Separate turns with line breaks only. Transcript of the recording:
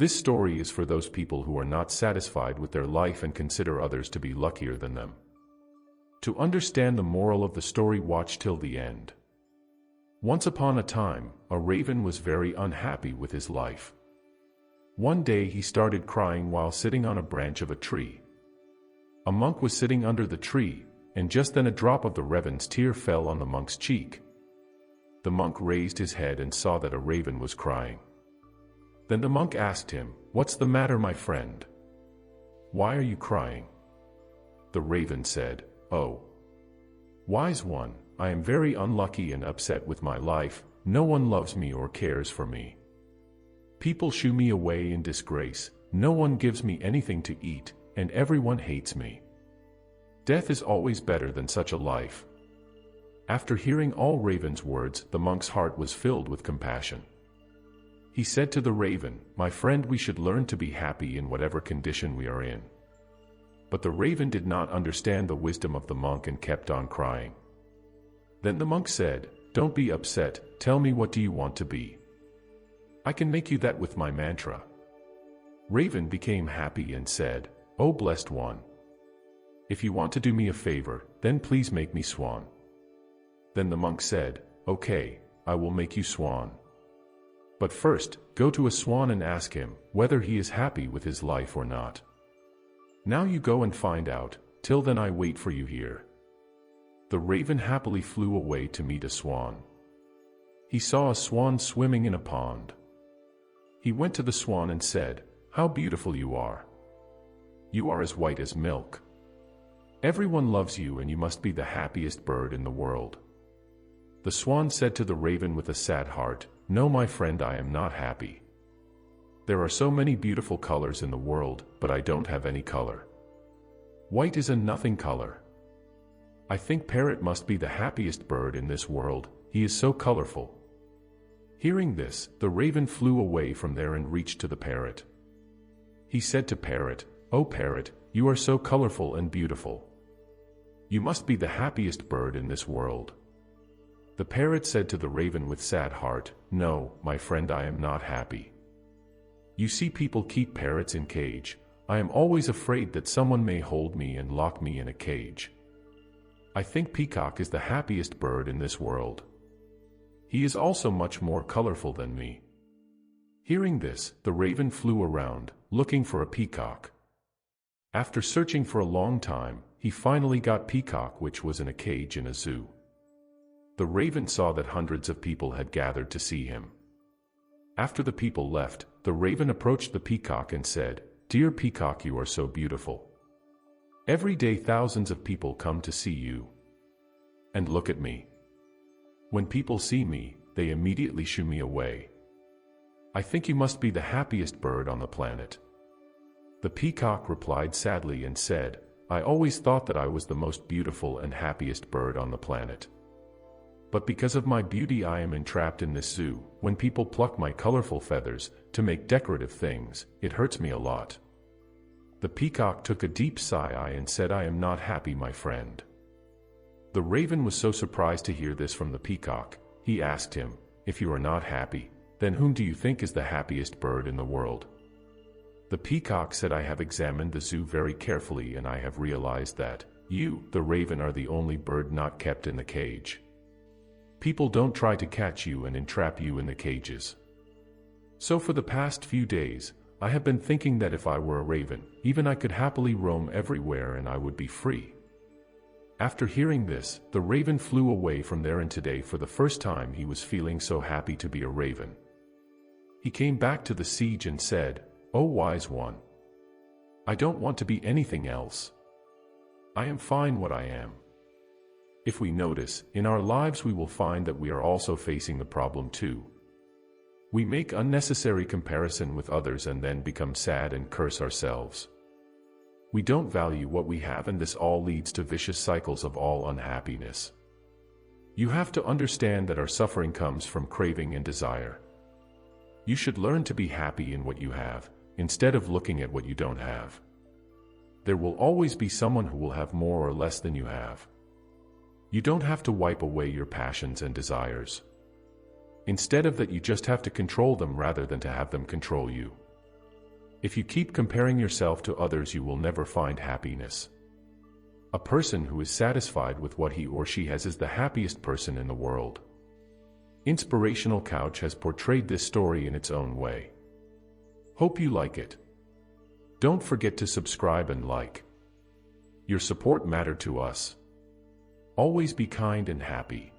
This story is for those people who are not satisfied with their life and consider others to be luckier than them. To understand the moral of the story, watch till the end. Once upon a time, a raven was very unhappy with his life. One day he started crying while sitting on a branch of a tree. A monk was sitting under the tree, and just then a drop of the raven's tear fell on the monk's cheek. The monk raised his head and saw that a raven was crying. Then the monk asked him, "What's the matter, my friend? Why are you crying?" The raven said, "Oh, wise one, I am very unlucky and upset with my life. No one loves me or cares for me. People shoo me away in disgrace, no one gives me anything to eat, and everyone hates me. Death is always better than such a life." After hearing all Raven's words, the monk's heart was filled with compassion. He said to the raven, "My friend, we should learn to be happy in whatever condition we are in." But the raven did not understand the wisdom of the monk and kept on crying. Then the monk said, "Don't be upset, tell me, what do you want to be? I can make you that with my mantra." Raven became happy and said, "Oh blessed one, if you want to do me a favor, then please make me swan." Then the monk said, "Okay, I will make you swan. But first, go to a swan and ask him whether he is happy with his life or not. Now you go and find out, till then I wait for you here." The raven happily flew away to meet a swan. He saw a swan swimming in a pond. He went to the swan and said, "How beautiful you are! You are as white as milk. Everyone loves you and you must be the happiest bird in the world." The swan said to the raven with a sad heart, "No, my friend, I am not happy. There are so many beautiful colors in the world, but I don't have any color. White is a nothing color. I think parrot must be the happiest bird in this world, he is so colorful." Hearing this, the raven flew away from there and reached to the parrot. He said to parrot, "Oh parrot, you are so colorful and beautiful. You must be the happiest bird in this world." The parrot said to the raven with sad heart, "No, my friend, I am not happy. You see, people keep parrots in cage. I am always afraid that someone may hold me and lock me in a cage. I think peacock is the happiest bird in this world. He is also much more colorful than me." Hearing this, the raven flew around, looking for a peacock. After searching for a long time, he finally got Peacock, which was in a cage in a zoo. The raven saw that hundreds of people had gathered to see him. After the people left, the raven approached the peacock and said, "Dear peacock, you are so beautiful. Every day thousands of people come to see you. And look at me. When people see me, they immediately shoo me away. I think you must be the happiest bird on the planet." The peacock replied sadly and said, "I always thought that I was the most beautiful and happiest bird on the planet. But because of my beauty I am entrapped in this zoo. When people pluck my colorful feathers to make decorative things, it hurts me a lot." The peacock took a deep sigh and said, "I am not happy, my friend." The raven was so surprised to hear this from the peacock, he asked him, "If you are not happy, then whom do you think is the happiest bird in the world?" The peacock said, "I have examined the zoo very carefully and I have realized that you, the raven, are the only bird not kept in the cage. People don't try to catch you and entrap you in the cages. So for the past few days, I have been thinking that if I were a raven, even I could happily roam everywhere and I would be free." After hearing this, the raven flew away from there, and today for the first time he was feeling so happy to be a raven. He came back to the siege and said, "Oh wise one, I don't want to be anything else. I am fine what I am." If we notice, in our lives we will find that we are also facing the problem too. We make unnecessary comparison with others and then become sad and curse ourselves. We don't value what we have, and this all leads to vicious cycles of all unhappiness. You have to understand that our suffering comes from craving and desire. You should learn to be happy in what you have, instead of looking at what you don't have. There will always be someone who will have more or less than you have. You don't have to wipe away your passions and desires. Instead of that, you just have to control them rather than to have them control you. If you keep comparing yourself to others, you will never find happiness. A person who is satisfied with what he or she has is the happiest person in the world. Inspirational Couch has portrayed this story in its own way. Hope you like it. Don't forget to subscribe and like. Your support matters to us. Always be kind and happy.